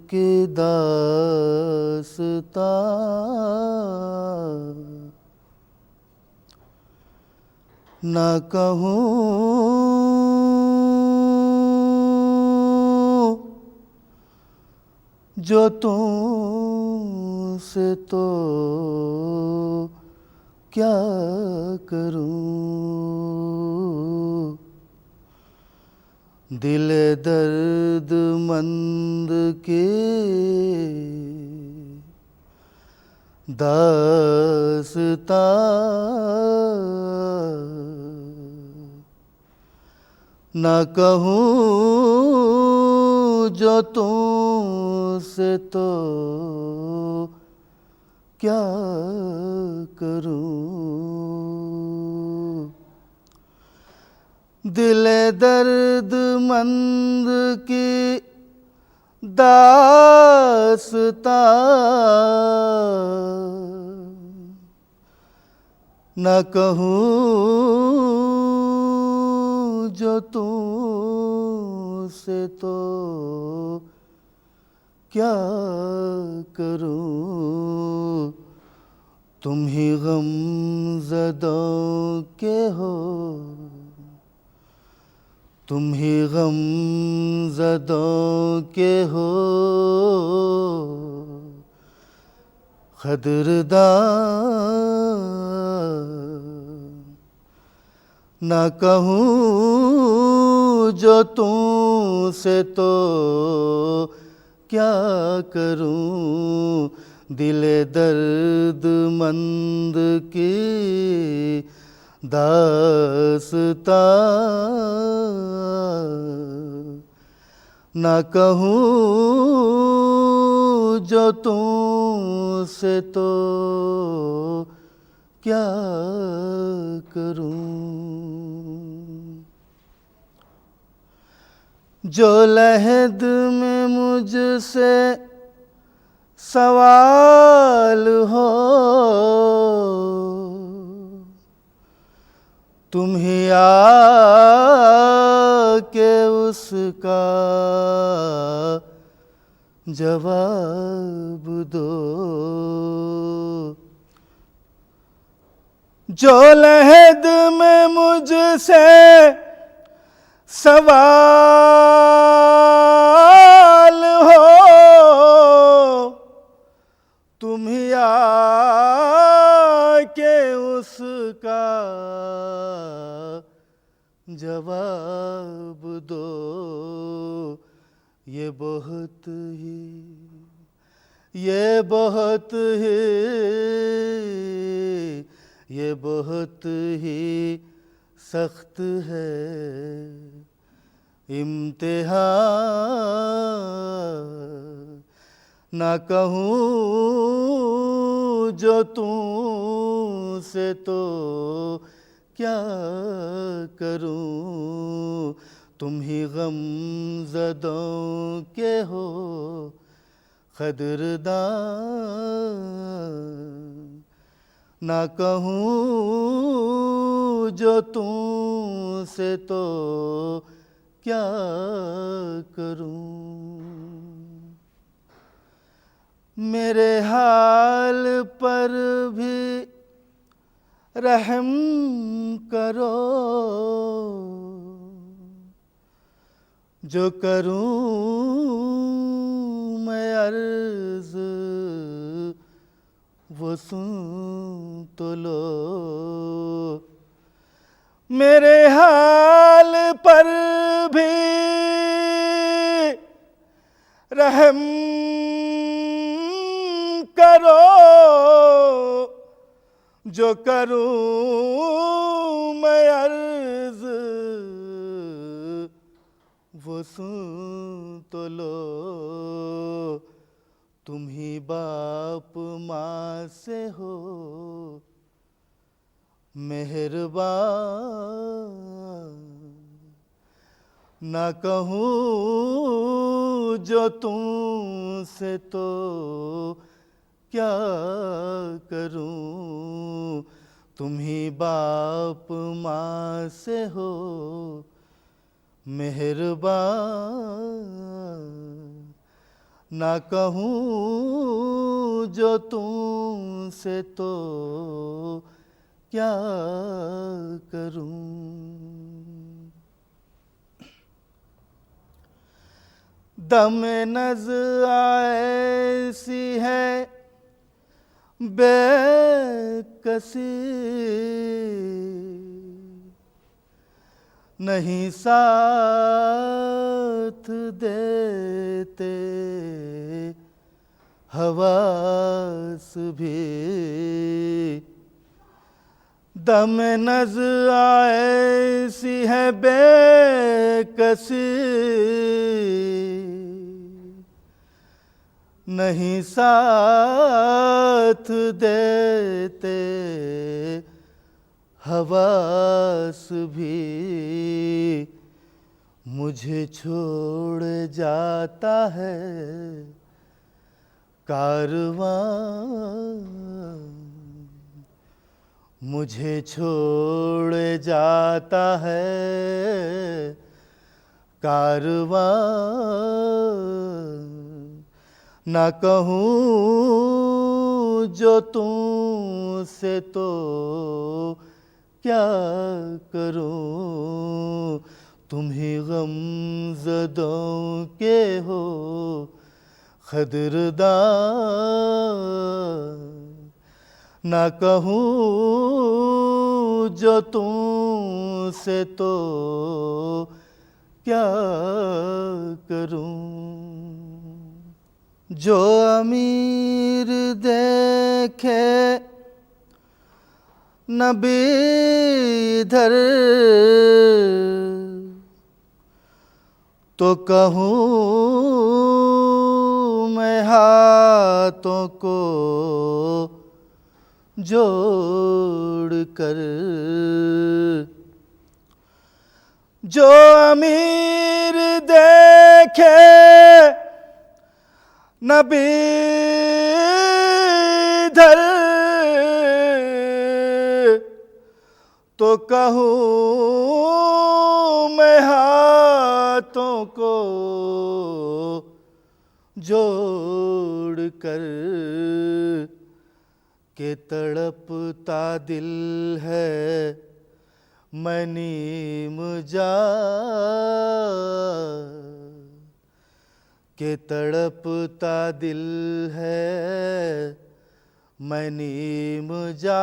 کی داستان نہ کہوں جو تم سے تو کیا کروں دل درد مند کی داستان نہ کہوں جو تم سے تو کیا کروں دل درد مند کی داستان نہ کہوں جو تم سے تو کیا کروں تم ہی غم زدوں کے ہو تم ہی غم زدوں کے ہو قدردان نہ کہوں جو تم سے تو کیا کروں دل درد مند کی داستان نہ کہوں جو تم سے تو کیا کروں جو لحد میں مجھ سے سوال ہو تم ہی آ کے اس کا جواب دو جو لحد میں مجھ سے سوال ہو تم ہی آ کے اس کا جواب دو یہ بہت ہی سخت ہے امتحان نہ کہوں جو تم سے تو کیا کروں تم ہی غم زدوں کے ہو قدردان نہ کہوں جو تم سے تو کیا کروں میرے حال پر بھی رحم کرو جو کروں میں عرض وہ سن تو لو میرے حال پر بھی رحم کرو جو کروں میں عرض وہ سن تو لو تم ہی باپ ماں سے ہو مہربان نہ کہوں جو تم سے تو کیا کروں تم ہی باپ ماں سے ہو مہربان نہ کہوں جو تم سے تو کیا کروں. دم نز ایسی ہے بے کسی، نہیں ساتھ دیتے حواس بھی. دم نز ایسی ہے بے کسی، نہیں ساتھ دیتے حواس بھی. مجھے چھوڑ جاتا ہے کارواں، مجھے چھوڑ جاتا ہے کارواں. نہ کہوں جو تم سے تو کیا کروں. تم ہی غم زدوں کے ہو قدردان. نہ کہوں جو تم سے تو کیا کروں. جو امیر دیکھے نہ ادھر تو کہوں میں ہاتھوں کو جوڑ کر. جو امیر دیکھے نہ ادھر تو کہوں میں ہاتھوں کو جوڑ کر کہ تڑپتا دل ہے میں نیم جان. کہ تڑپتا دل ہے میں نیم جان.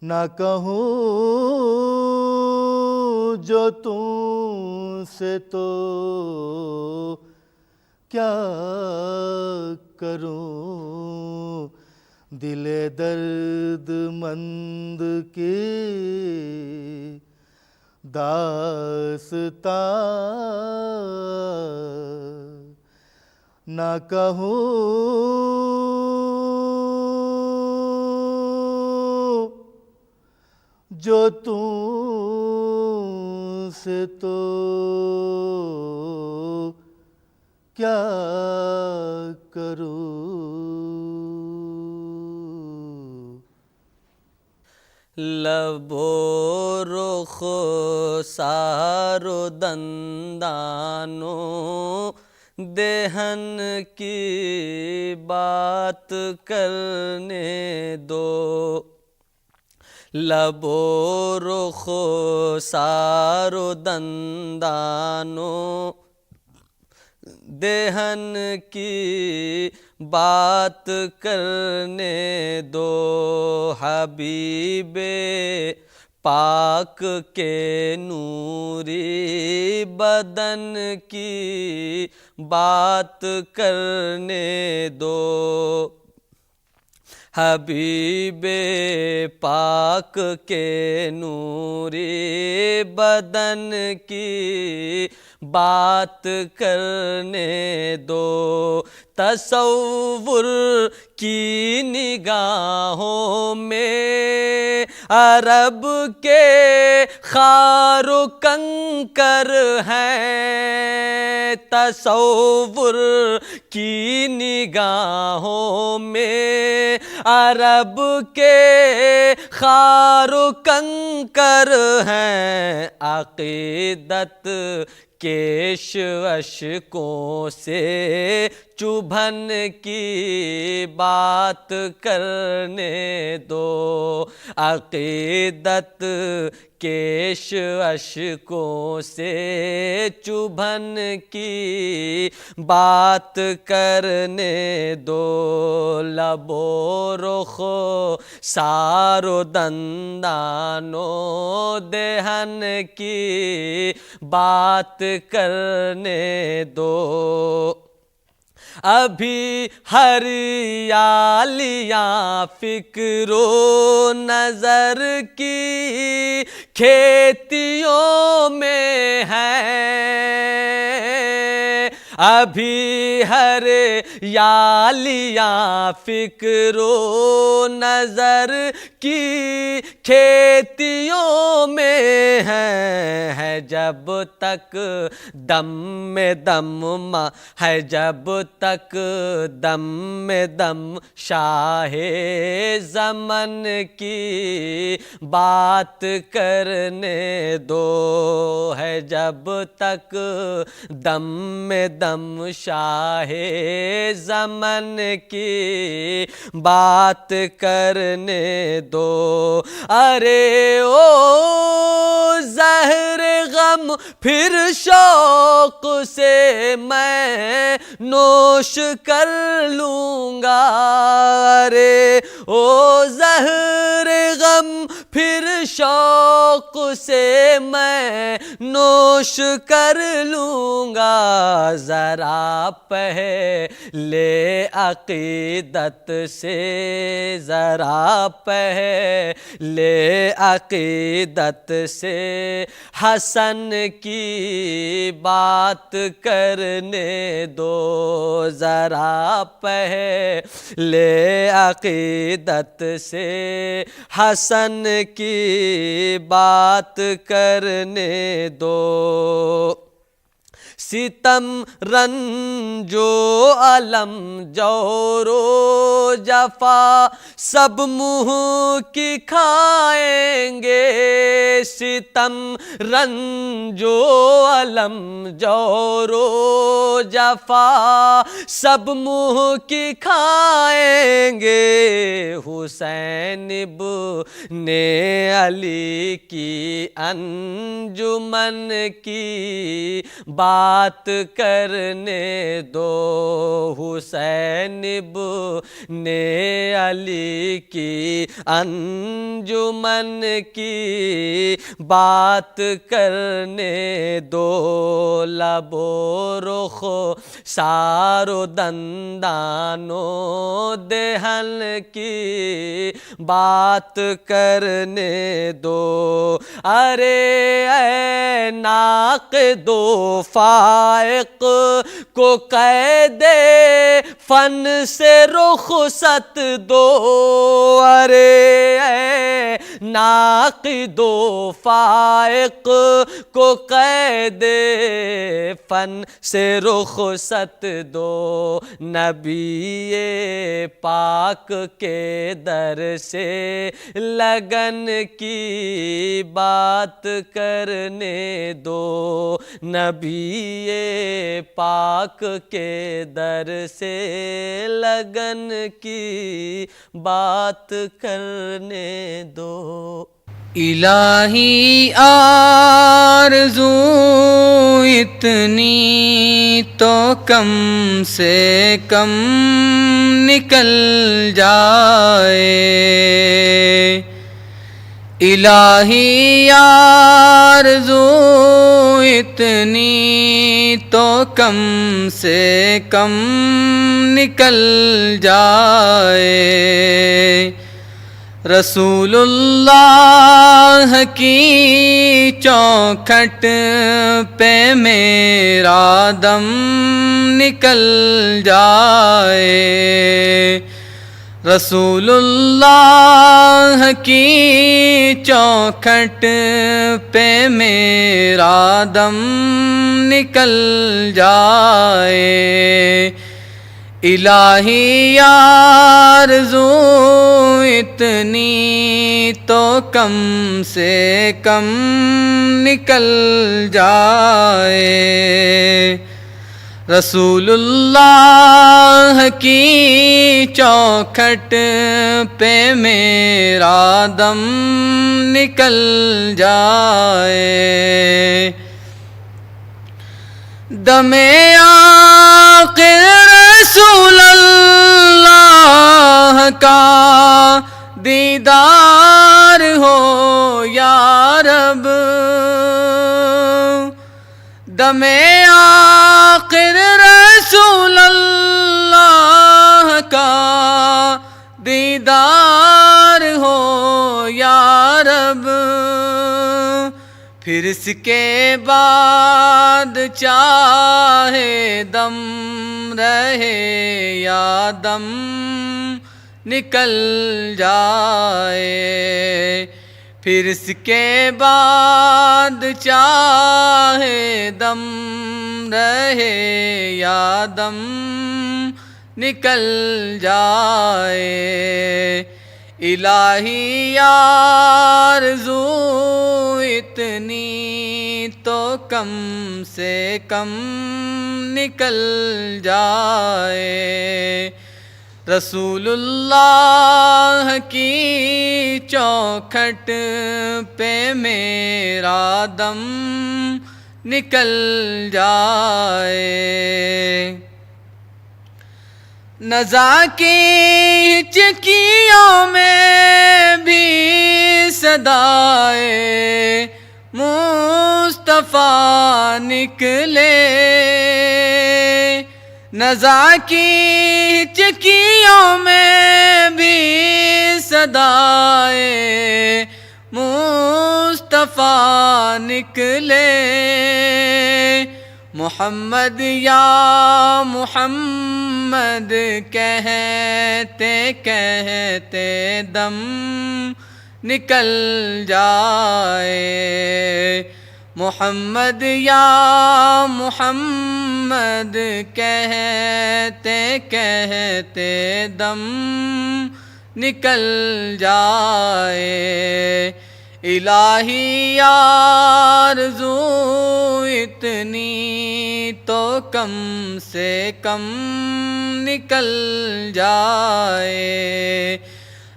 نہ کہوں جو تم سے تو کیا کروں. دل درد مند کی داستان. نہ کہوں جو تم سے تو کیا کروں. لب و رخسار و دندانوں دہن کی بات کرنے دو. لب و رخسار و دندانوں دہن کی بات کرنے دو. حبیب پاک کے نوری بدن کی بات کرنے دو. حبیب پاک کے نوری بدن کی بات کرنے دو. تصور کی نگاہوں میں عرب کے خار و کنکر ہیں. تصور کی نگاہوں میں عرب کے خار و کنکر ہیں. عقیدت کیش اشکوں سے چبھن کی بات کرنے دو، عقیدت کیش اشکوں سے چبھن کی بات کرنے دو، لب و رخ سار و دندان و دہن کی بات کرنے دو، ابھی ہریالیاں فکر و نظر کی کھیتیوں میں ہیں، ابھی ہریالیاں فکر و نظر کی کھیتیوں میں ہے جب تک دم میں دم ہے، جب تک دم میں دم شاہ زمن کی بات کرنے دو، ہے جب تک دم میں دم شاہ زمن کی بات کرنے دو، ارے او زہر غم پھر شوق سے میں نوش کر لوں گا، ارے او زہر غم پھر شوق سے میں نوش کر لوں گا، ذرا پہلے عقیدت سے، ذرا پہلے عقیدت سے حسن کی بات کرنے دو، ذرا پہلے عقیدت سے حسن کی بات کرنے دو، ستم رنج و الم جور و جفا سب منہ کی کھائیں گے، ستم رنج و الم جور و جفا سب منہ کی کھائیں گے، حسین ابن علی کی انجمن کی بات کرنے دو، حسین ابن علی کی انجمن کی بات کرنے دو، لب و رخ سار و دندان و دہن کی بات کرنے دو، ارے اے ناقد و فائق کو قید فن سے رخصت دو، ارے اے ناقد و فائق کو قید فن سے رخصت دو، نبی پاک کے در سے لگن کی بات کرنے دو، نبی پاک کے در سے لگن کی بات کرنے دو، الہی آرزو اتنی تو کم سے کم نکل جائے، الہی آرزو اتنی تو کم سے کم نکل جائے، رسول اللہ کی چوکھٹ پہ میرا دم نکل جائے، رسول اللہ کی چوکھٹ پہ میرا دم نکل جائے، الہی آرزو اتنی تو کم سے کم نکل جائے، رسول اللہ کی چوکھٹ پہ میرا دم نکل جائے، دم آخر رسول اللہ کا دیدار ہو یا رب، دم آخر رسول اللہ کا دیدار ہو یا رب، پھر اس کے بعد چاہے دم رہے یا دم نکل جائے، پھر اس کے بعد چاہے دم رہے یا دم نکل جائے، الہی آرزو اتنی تو کم سے کم نکل جائے، رسول اللہ کی چوکھٹ پہ میرا دم نکل جائے، نزا کی چکیوں میں بھی صدائے مصطفیٰ نکلے، نزا کی چکیوں میں بھی صدائے مصطفیٰ نکلے، محمد یا محمد کہتے کہتے دم نکل جائے، محمد یا محمد کہتے کہتے دم نکل جائے، الہی آرزو اتنی تو کم سے کم نکل جائے،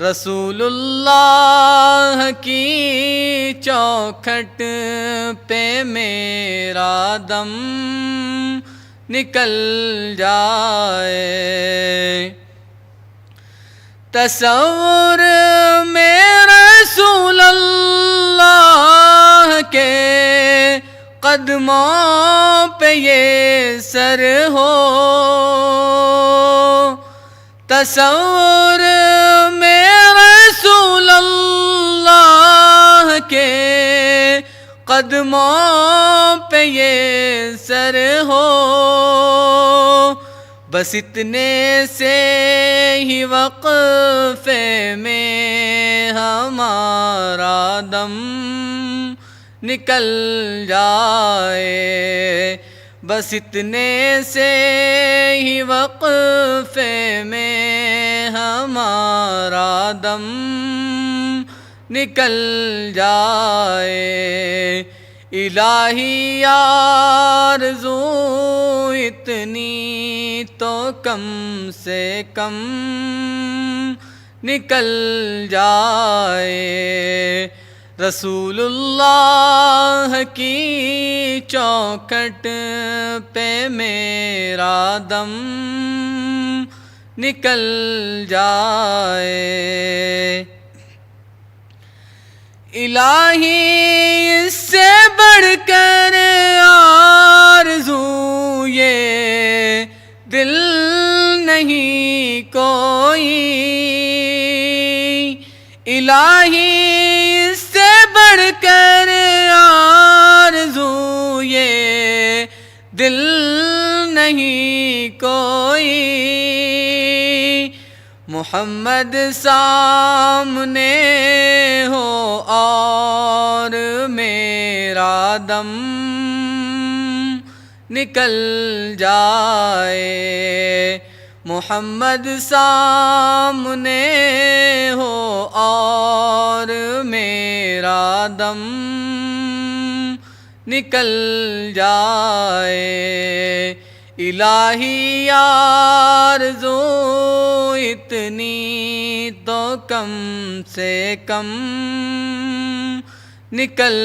رسول اللہ کی چوکھٹ پہ میرا دم نکل جائے، تصور میں رسول اللہ کے قدموں پہ یہ سر ہو، تصور میں رسول اللہ کے قدموں پہ یہ سر ہو، بس اتنے سے ہی وقفے میں ہمارا دم نکل جائے، بس اتنے سے ہی وقفے میں ہمارا دم نکل جائے، الہی آرزو اتنی تو کم سے کم نکل جائے، رسول اللہ کی چوکھٹ پہ میرا دم نکل جائے، الہی اس سے بڑھ کر آرزو یہ دل نہیں کوئی، الہی اس سے بڑھ کر آرزو یہ دل نہیں کوئی، محمد سامنے ہو اور میرا دم نکل جائے، محمد سامنے ہو اور میرا دم نکل جائے، الہی آرزو اتنی تو کم سے کم نکل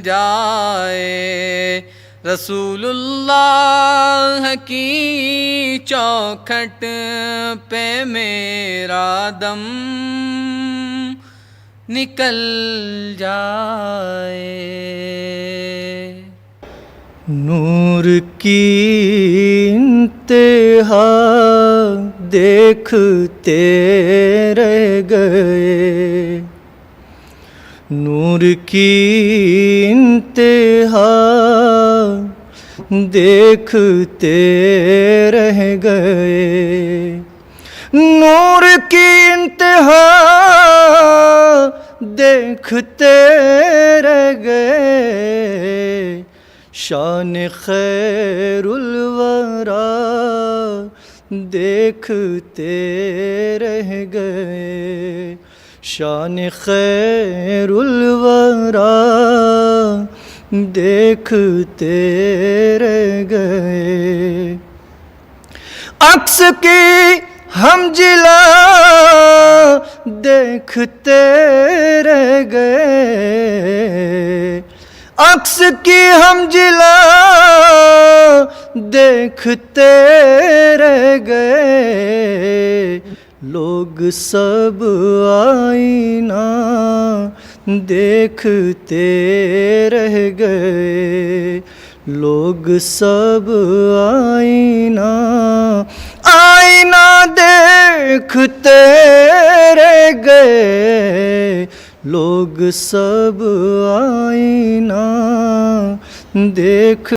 جائے، رسول اللہ کی چوکھٹ پہ میرا دم نکل جائے۔ نور کی انتہا دیکھتے رہ گئے، نور کی انتہا دیکھتے رہ گئے، نور کی انتہا دیکھتے رہ گئے، شان خیر الورا دیکھتے رہ گئے، شان خیر الورا دیکھتے رہ گئے، عکس کی ہم جلا دیکھتے رہ گئے، عکس کی ہم جلا دیکھتے رہ گئے، لوگ سب آئینہ دیکھتے رہ گئے، لوگ سب آئینہ دیکھتے رہ گئے، لوگ سب آئینہ دیکھ